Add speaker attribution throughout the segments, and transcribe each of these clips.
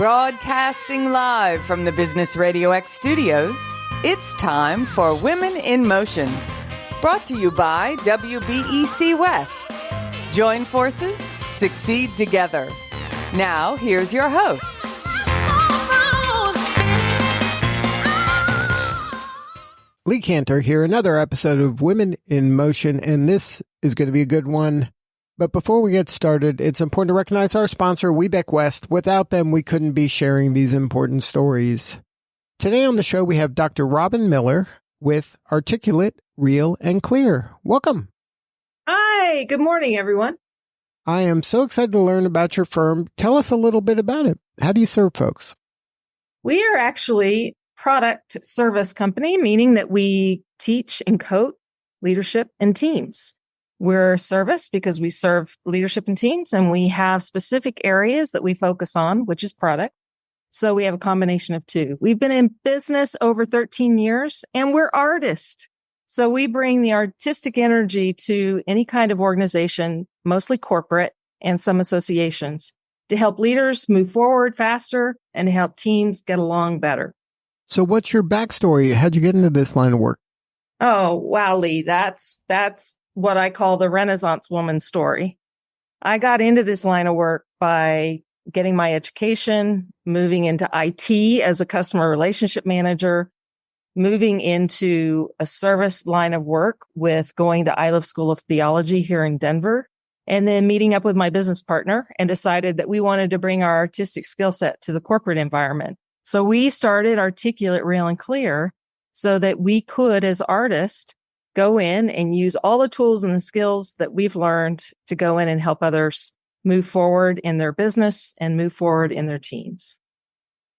Speaker 1: Broadcasting live from the Business RadioX studios, it's time for Women in Motion. Brought to you by WBEC West. Join forces, succeed together. Now, here's your host.
Speaker 2: Lee Cantor here, another episode of Women in Motion, and this is going to be a good one. But before we get started, it's important to recognize our sponsor, WBEC West. Without them, we couldn't be sharing these important stories. Today on the show, we have Dr. Robin Miller with Articulate, Real, and Clear. Welcome.
Speaker 3: Hi, good morning, everyone.
Speaker 2: I am so excited to learn about your firm. Tell us a little bit about it. How do you serve folks?
Speaker 3: We are actually product service company, meaning that we teach and coach leadership and teams. We're service because we serve leadership and teams, and we have specific areas that we focus on, which is product. So we have a combination of two. We've been in business over 13 years, and we're artists. So we bring the artistic energy to any kind of organization, mostly corporate and some associations, to help leaders move forward faster and to help teams get along better.
Speaker 2: So what's your backstory? How'd you get into this line of work?
Speaker 3: Oh, wow, Lee, that's what I call the Renaissance woman story. I got into this line of work by getting my education, moving into IT as a customer relationship manager, moving into a service line of work with going to Iliff School of Theology here in Denver, and then meeting up with my business partner and decided that we wanted to bring our artistic skill set to the corporate environment. So we started Articulate, Real, and Clear so that we could, as artists, go in and use all the tools and the skills that we've learned to go in and help others move forward in their business and move forward in their teams.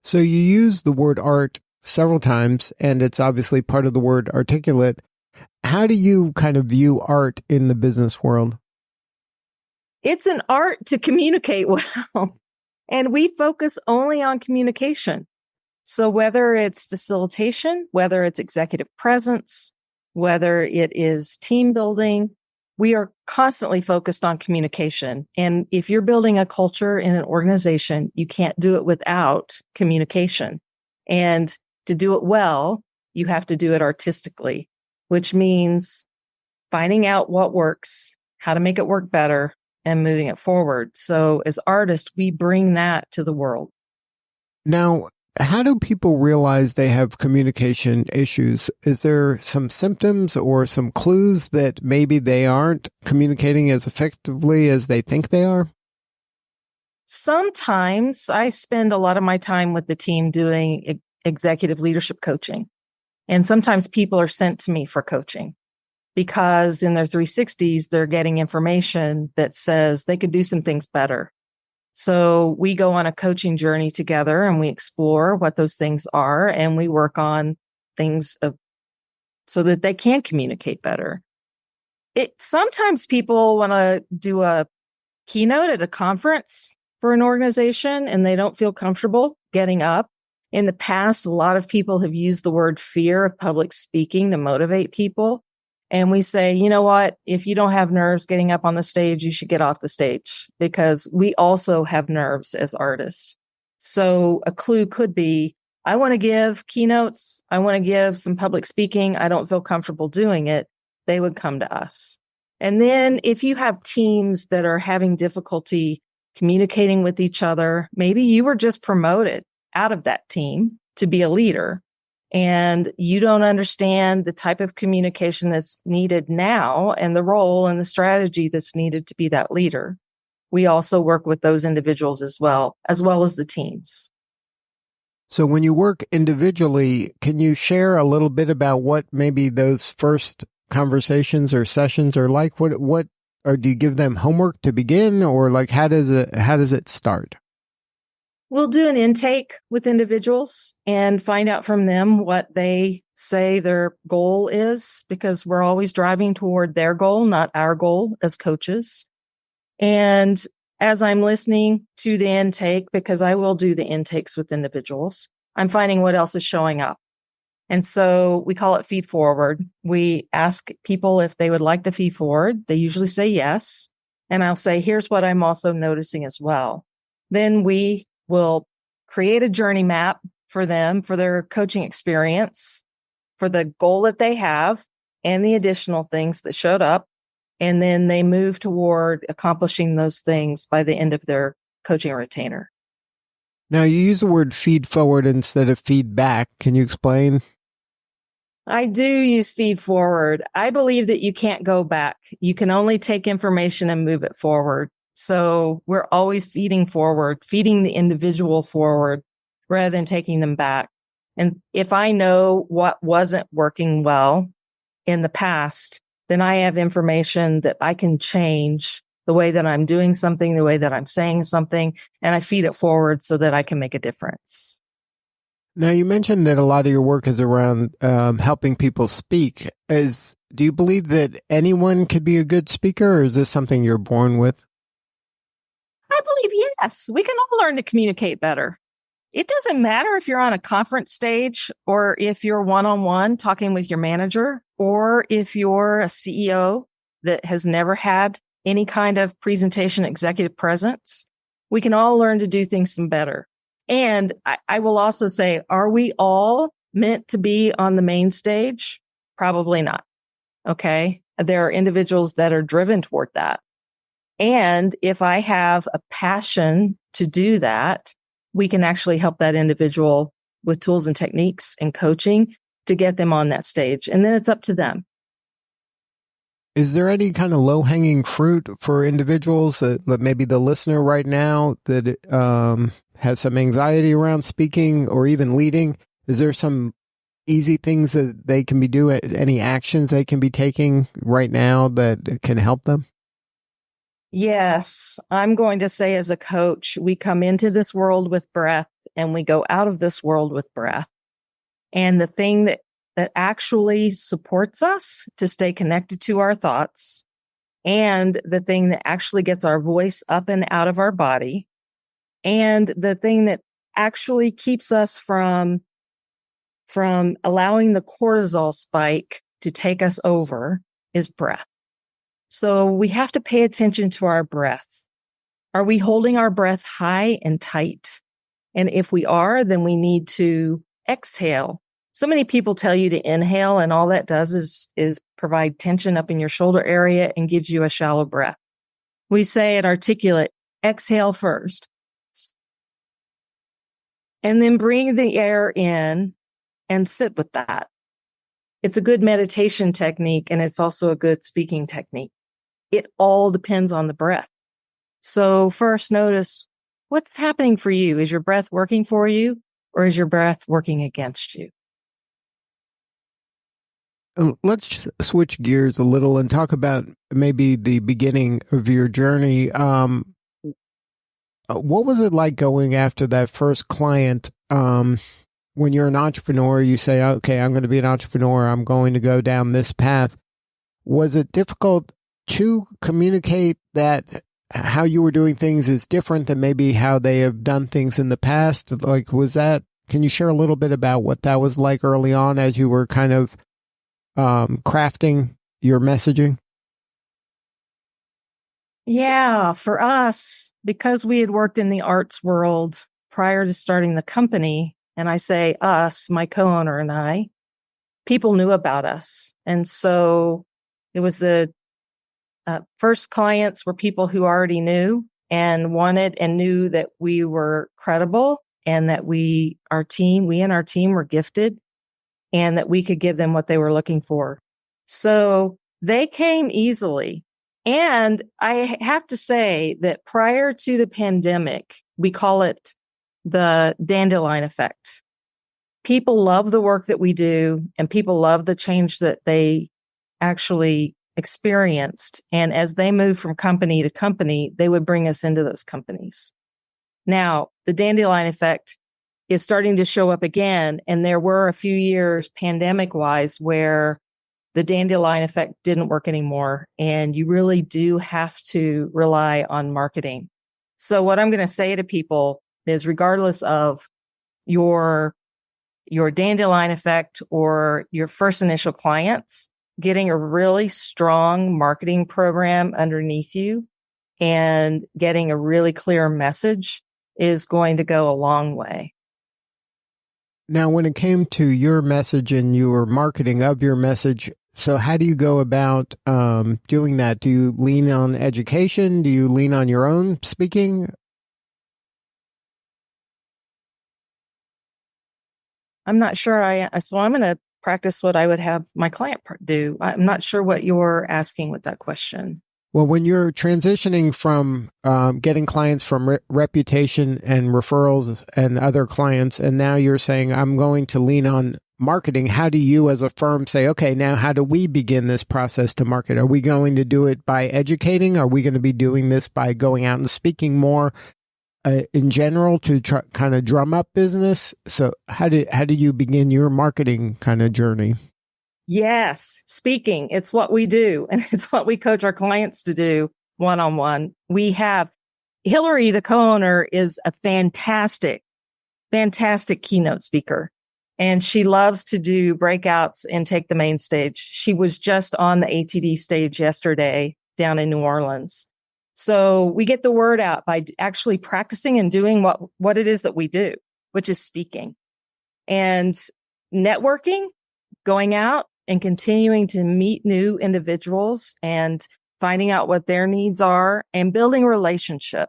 Speaker 2: So you use the word art several times, and it's obviously part of the word articulate. How do you kind of view art in the business world?
Speaker 3: It's an art to communicate well, and we focus only on communication. So whether it's facilitation, whether it's executive presence, whether it is team building, we are constantly focused on communication. And if you're building a culture in an organization, you can't do it without communication. And to do it well, you have to do it artistically, which means finding out what works, how to make it work better, and moving it forward. So as artists, we bring that to the world.
Speaker 2: Now, how do people realize they have communication issues? Is there some symptoms or some clues that maybe they aren't communicating as effectively as they think they are?
Speaker 3: Sometimes I spend a lot of my time with the team doing executive leadership coaching. And sometimes people are sent to me for coaching because in their 360s, they're getting information that says they could do some things better. So we go on a coaching journey together and we explore what those things are and we work on things so that they can communicate better. Sometimes people want to do a keynote at a conference for an organization and they don't feel comfortable getting up. In the past, a lot of people have used the word fear of public speaking to motivate people. And we say, you know what, if you don't have nerves getting up on the stage, you should get off the stage because we also have nerves as artists. So a clue could be, I want to give keynotes. I want to give some public speaking. I don't feel comfortable doing it. They would come to us. And then if you have teams that are having difficulty communicating with each other, maybe you were just promoted out of that team to be a leader. And you don't understand the type of communication that's needed now and the role and the strategy that's needed to be that leader. We also work with those individuals as well as the teams.
Speaker 2: So when you work individually, can you share a little bit about what maybe those first conversations or sessions are like? What or do you give them homework to begin, or like how does it start?
Speaker 3: We'll do an intake with individuals and find out from them what they say their goal is, because we're always driving toward their goal, not our goal as coaches. And as I'm listening to the intake, because I will do the intakes with individuals, I'm finding what else is showing up. And so we call it feed forward. We ask people if they would like the feed forward. They usually say yes. And I'll say, here's what I'm also noticing as well. Then we will create a journey map for them, for their coaching experience, for the goal that they have and the additional things that showed up. And then they move toward accomplishing those things by the end of their coaching retainer.
Speaker 2: Now, you use the word feed forward instead of feedback. Can you explain?
Speaker 3: I do use feed forward. I believe that you can't go back. You can only take information and move it forward. So we're always feeding forward, feeding the individual forward rather than taking them back. And if I know what wasn't working well in the past, then I have information that I can change the way that I'm doing something, the way that I'm saying something, and I feed it forward so that I can make a difference.
Speaker 2: Now, you mentioned that a lot of your work is around helping people speak. Do you believe that anyone could be a good speaker, or is this something you're born with?
Speaker 3: I believe yes. We can all learn to communicate better. It doesn't matter if you're on a conference stage or if you're one-on-one talking with your manager, or if you're a CEO that has never had any kind of presentation executive presence. We can all learn to do things some better. And I will also say, are we all meant to be on the main stage? Probably not. Okay. There are individuals that are driven toward that. And if I have a passion to do that, we can actually help that individual with tools and techniques and coaching to get them on that stage. And then it's up to them.
Speaker 2: Is there any kind of low-hanging fruit for individuals that maybe the listener right now that has some anxiety around speaking or even leading? Is there some easy things that they can be doing, any actions they can be taking right now that can help them?
Speaker 3: Yes, I'm going to say as a coach, we come into this world with breath and we go out of this world with breath. And the thing that actually supports us to stay connected to our thoughts, and the thing that actually gets our voice up and out of our body, and the thing that actually keeps us from allowing the cortisol spike to take us over is breath. So we have to pay attention to our breath. Are we holding our breath high and tight? And if we are, then we need to exhale. So many people tell you to inhale, and all that does is provide tension up in your shoulder area and gives you a shallow breath. We say at Articulate, exhale first. And then bring the air in and sit with that. It's a good meditation technique, and it's also a good speaking technique. It all depends on the breath. So first, notice what's happening for you. Is your breath working for you, or is your breath working against you?
Speaker 2: Let's switch gears a little and talk about maybe the beginning of your journey. What was it like going after that first client? When you're an entrepreneur, you say, okay, I'm going to be an entrepreneur. I'm going to go down this path. Was it difficult to communicate that how you were doing things is different than maybe how they have done things in the past? Like, can you share a little bit about what that was like early on as you were kind of crafting your messaging?
Speaker 3: Yeah, for us, because we had worked in the arts world prior to starting the company, and I say us, my co-owner and I, people knew about us. And so it was the first clients were people who already knew and wanted and knew that we were credible, and that we and our team were gifted, and that we could give them what they were looking for. So they came easily. And I have to say that prior to the pandemic, we call it the dandelion effect. People love the work that we do, and people love the change that they actually experienced. And as they move from company to company, they would bring us into those companies. Now, the dandelion effect is starting to show up again. And there were a few years pandemic wise where the dandelion effect didn't work anymore. And you really do have to rely on marketing. So what I'm going to say to people is, regardless of your dandelion effect or your first initial clients, getting a really strong marketing program underneath you and getting a really clear message is going to go a long way.
Speaker 2: Now, when it came to your message and your marketing of your message, so how do you go about doing that? Do you lean on education? Do you lean on your own speaking?
Speaker 3: I'm not sure. So I'm going to practice what I would have my client do. I'm not sure what you're asking with that question.
Speaker 2: Well, when you're transitioning from getting clients from reputation and referrals and other clients, and now you're saying, I'm going to lean on marketing, how do you as a firm say, okay, now how do we begin this process to market? Are we going to do it by educating? Are we going to be doing this by going out and speaking more in general to kind of drum up business? So how did you begin your marketing kind of journey?
Speaker 3: Yes, speaking. It's what we do, and it's what we coach our clients to do one-on-one. We have Hillary, the co-owner, is a fantastic keynote speaker, and she loves to do breakouts and take the main stage. She was just on the ATD stage yesterday down in New Orleans. So we get the word out by actually practicing and doing what it is that we do, which is speaking and networking, going out and continuing to meet new individuals and finding out what their needs are and building relationship.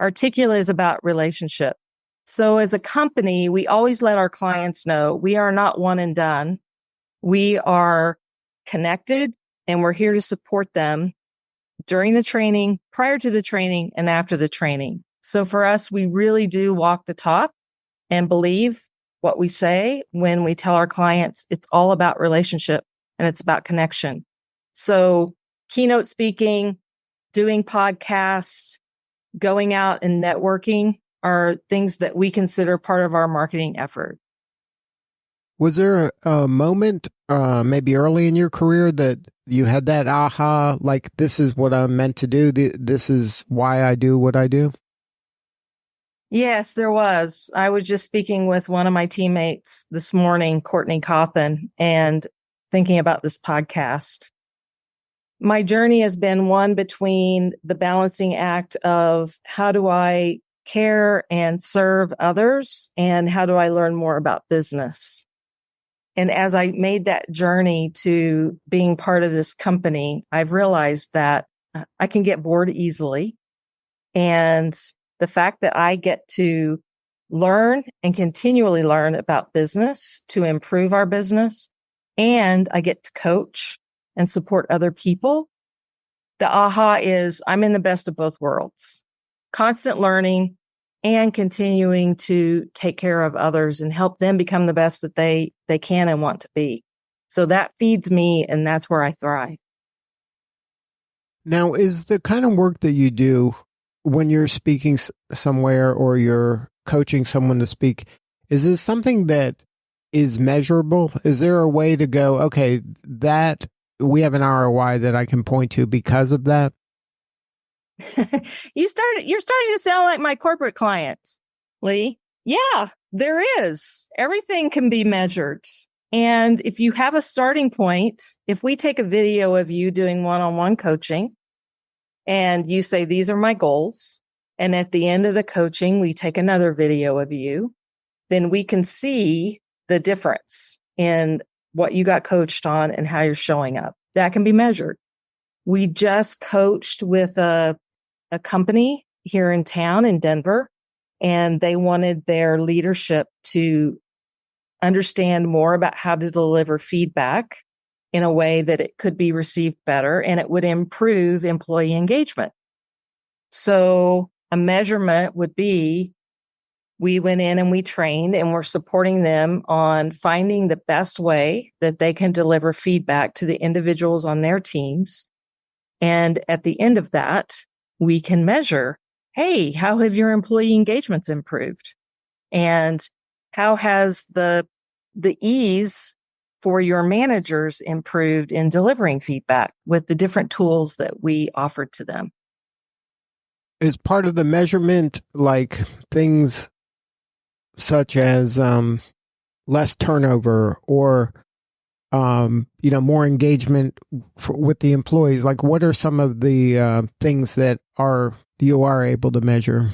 Speaker 3: Articulate is about relationship. So as a company, we always let our clients know we are not one and done. We are connected, and we're here to support them during the training, prior to the training, and after the training. So for us, we really do walk the talk and believe what we say when we tell our clients it's all about relationship and it's about connection. So keynote speaking, doing podcasts, going out and networking are things that we consider part of our marketing effort.
Speaker 2: Was there a moment, maybe early in your career, that you had that aha, like, this is what I'm meant to do, this is why I do what I do?
Speaker 3: Yes, there was. I was just speaking with one of my teammates this morning, Courtney Cawthon, and thinking about this podcast. My journey has been one between the balancing act of how do I care and serve others, and how do I learn more about business? And as I made that journey to being part of this company, I've realized that I can get bored easily. And the fact that I get to learn and continually learn about business to improve our business, and I get to coach and support other people, the aha is I'm in the best of both worlds. Constant learning and continuing to take care of others and help them become the best that they can and want to be. So that feeds me, and that's where I thrive.
Speaker 2: Now, is the kind of work that you do when you're speaking somewhere or you're coaching someone to speak, is this something that is measurable? Is there a way to go, okay, that we have an ROI that I can point to because of that?
Speaker 3: You're starting to sound like my corporate clients, Lee. Yeah, there is. Everything can be measured. And if you have a starting point, if we take a video of you doing one-on-one coaching and you say, these are my goals, and at the end of the coaching, we take another video of you, then we can see the difference in what you got coached on and how you're showing up. That can be measured. We just coached with a company here in town in Denver, and they wanted their leadership to understand more about how to deliver feedback in a way that it could be received better and it would improve employee engagement. So a measurement would be, we went in and we trained, and we're supporting them on finding the best way that they can deliver feedback to the individuals on their teams. And at the end of that, we can measure, hey, how have your employee engagements improved? And how has the ease for your managers improved in delivering feedback with the different tools that we offered to them?
Speaker 2: Is part of the measurement like things such as less turnover or more engagement with the employees? Like, what are some of the things that you are able to measure?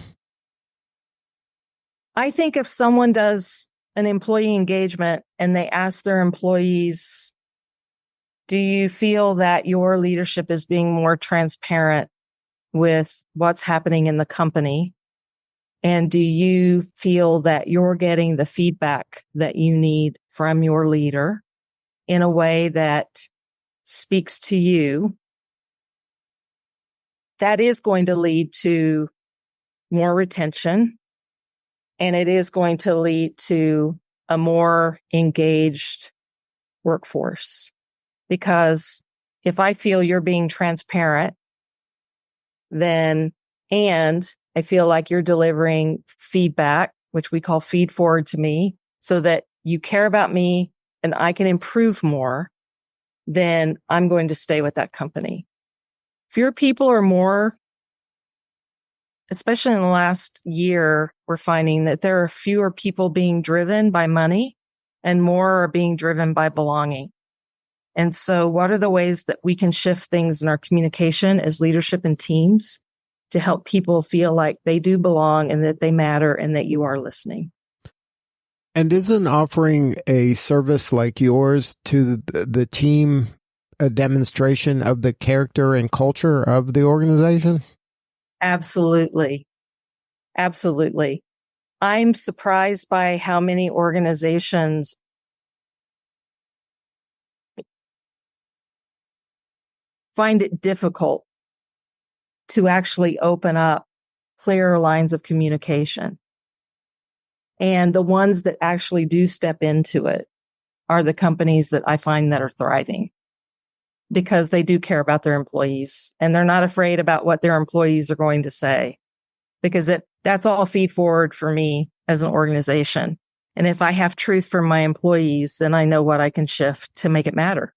Speaker 3: I think if someone does an employee engagement and they ask their employees, do you feel that your leadership is being more transparent with what's happening in the company? And do you feel that you're getting the feedback that you need from your leader in a way that speaks to you? That is going to lead to more retention, and it is going to lead to a more engaged workforce. Because if I feel you're being transparent, then, and I feel like you're delivering feedback, which we call feed forward to me, so that you care about me and I can improve more, then I'm going to stay with that company. If your people are more, especially in the last year, we're finding that there are fewer people being driven by money and more are being driven by belonging. And so what are the ways that we can shift things in our communication as leadership and teams to help people feel like they do belong and that they matter and that you are listening?
Speaker 2: And isn't offering a service like yours to the team a demonstration of the character and culture of the organization?
Speaker 3: Absolutely. Absolutely. I'm surprised by how many organizations find it difficult to actually open up clearer lines of communication. And the ones that actually do step into it are the companies that I find that are thriving, because they do care about their employees and they're not afraid about what their employees are going to say, because that's all feed forward for me as an organization. And if I have truth from my employees, then I know what I can shift to make it matter.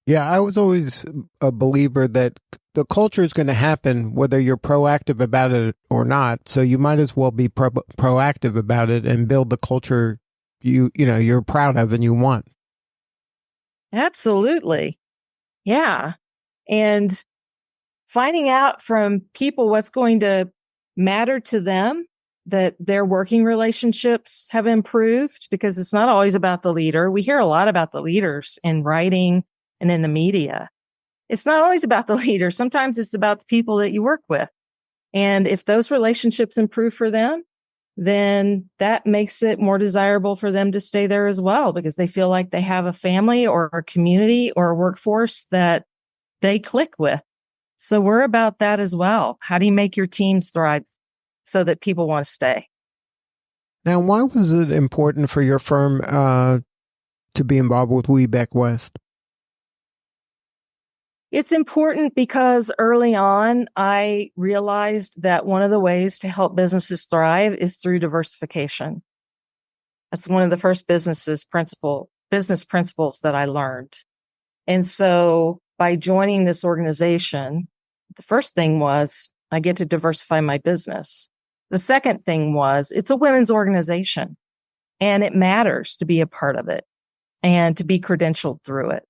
Speaker 2: Yeah, I was always a believer that the culture is going to happen whether you're proactive about it or not. So you might as well be proactive about it and build the culture you're proud of and you want.
Speaker 3: Absolutely. Yeah. And finding out from people what's going to matter to them, that their working relationships have improved, because it's not always about the leader. We hear a lot about the leaders in writing and in the media. It's not always about the leader. Sometimes it's about the people that you work with. And if those relationships improve for them, then that makes it more desirable for them to stay there as well, because they feel like they have a family or a community or a workforce that they click with. So we're about that as well. How do you make your teams thrive so that people want to stay?
Speaker 2: Now, why was it important for your firm to be involved with WBE West?
Speaker 3: It's important because early on, I realized that one of the ways to help businesses thrive is through diversification. That's one of the first business principles that I learned. And so by joining this organization, the first thing was I get to diversify my business. The second thing was it's a women's organization and it matters to be a part of it and to be credentialed through it.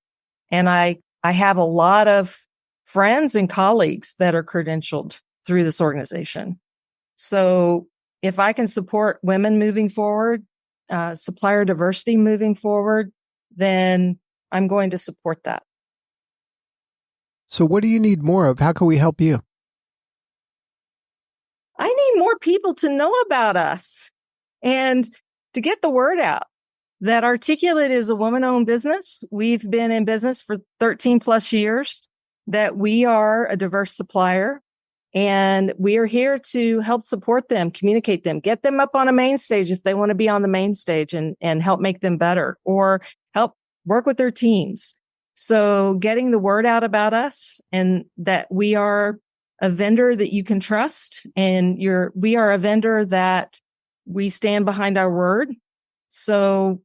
Speaker 3: And I have a lot of friends and colleagues that are credentialed through this organization. So if I can support women moving forward, supplier diversity moving forward, then I'm going to support that.
Speaker 2: So what do you need more of? How can we help you?
Speaker 3: I need more people to know about us and to get the word out that Articulate is a woman-owned business. We've been in business for 13 plus years, that we are a diverse supplier, and we are here to help support them, communicate them, get them up on a main stage if they want to be on the main stage, and help make them better or help work with their teams. So getting the word out about us and that we are a vendor that you can trust, and we are a vendor that we stand behind our word. So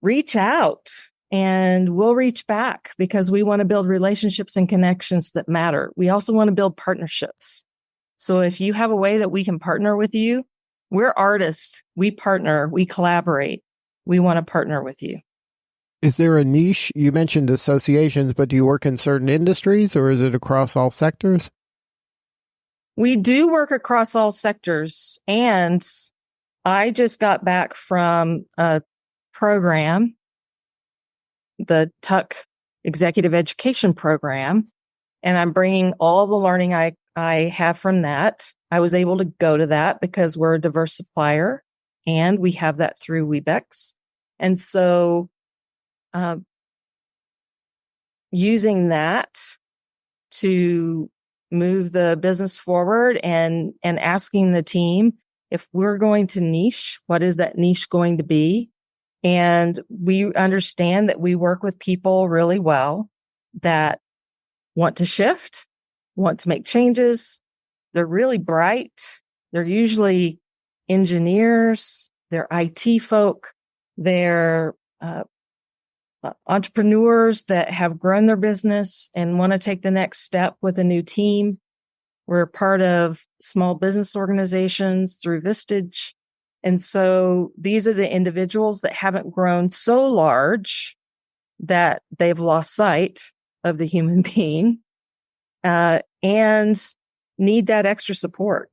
Speaker 3: reach out and we'll reach back, because we want to build relationships and connections that matter. We also want to build partnerships. So if you have a way that we can partner with you, we're artists. We partner, we collaborate. We want to partner with you.
Speaker 2: Is there a niche? You mentioned associations, but do you work in certain industries or is it across all sectors?
Speaker 3: We do work across all sectors. And I just got back from a program, the Tuck Executive Education Program, and I'm bringing all the learning I have from that. I was able to go to that because we're a diverse supplier, and we have that through WBEX. And so using that to move the business forward and asking the team, if we're going to niche, what is that niche going to be? And we understand that we work with people really well that want to shift, want to make changes. They're really bright. They're usually engineers, they're IT folk, they're entrepreneurs that have grown their business and want to take the next step with a new team. We're part of small business organizations through Vistage. And so these are the individuals that haven't grown so large that they've lost sight of the human being and need that extra support.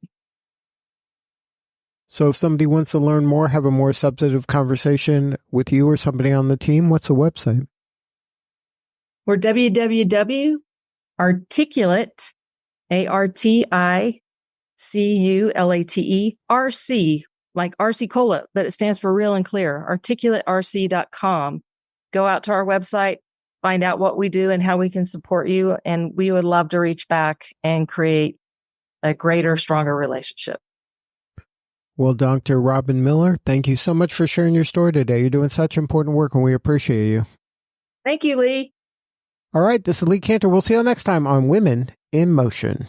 Speaker 2: So if somebody wants to learn more, have a more substantive conversation with you or somebody on the team, what's the website?
Speaker 3: We're www.articulate, ARTICULATE, RC, like RC Cola, but it stands for real and clear, articulaterc.com. Go out to our website, find out what we do and how we can support you. And we would love to reach back and create a greater, stronger relationship.
Speaker 2: Well, Dr. Robin Miller, thank you so much for sharing your story today. You're doing such important work and we appreciate you.
Speaker 3: Thank you, Lee.
Speaker 2: All right, this is Lee Cantor. We'll see you next time on Women in Motion.